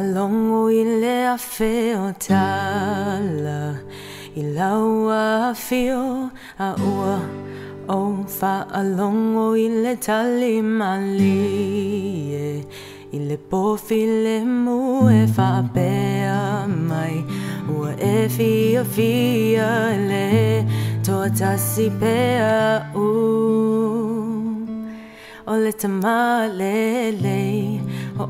alongo ile afeo tala ilawa afeo aua o fa alongo ile tali mali ile pofile mu e fa bea mai ua e fia le toa tasi pea o le tamalele o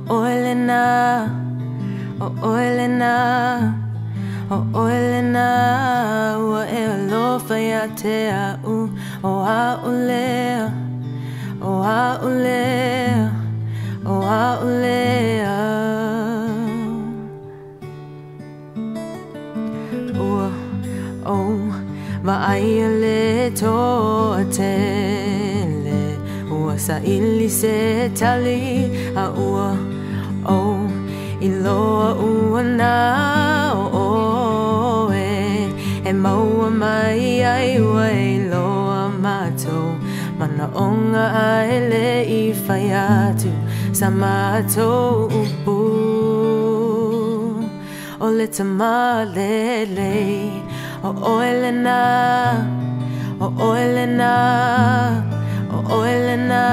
oelena ua e alofa ia te au o aulea ua vaaia le toa tele ua sa ili se tali a ua iloa ua na e maua mai ai ua iloa matou mana onga ai le i whai atu sa matou upu o le tamalele o oelena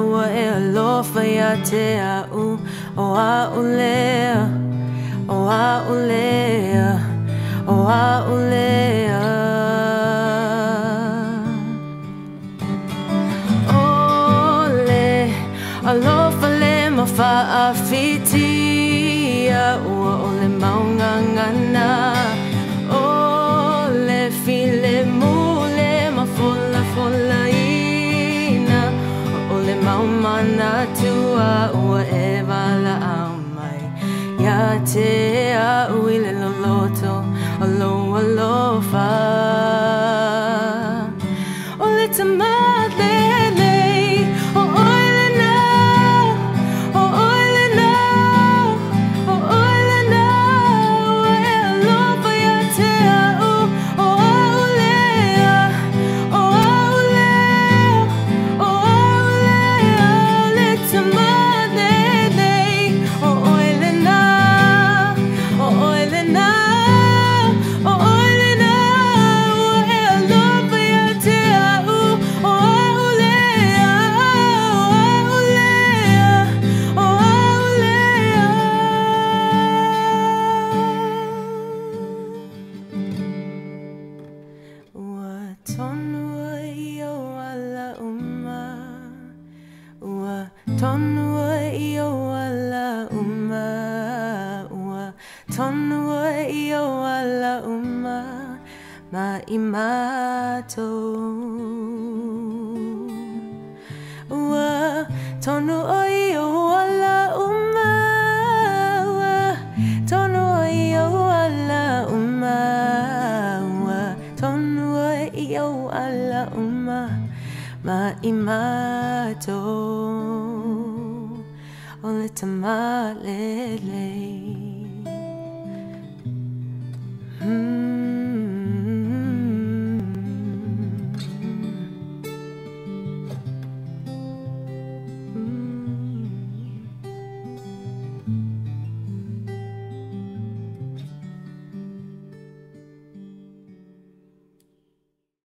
ua e alofa ia te au o aulea ole alofa le mawhaafitia ua ole maungangana ole file mule mafola ina ole maumana tua ua e wala au mai ia te au ile loloto alofa ole tamalele o oelena ua e alofa ia te au o aulea ole tamalele o oelena ua e alofa ia te au o aulea ua tonua i o ala ua tonua i o ala ua tonua i o ala ma i mātou ua tonua i o ala ua tonua i o ala ua tonua i o ala ma i mātou o le tamalele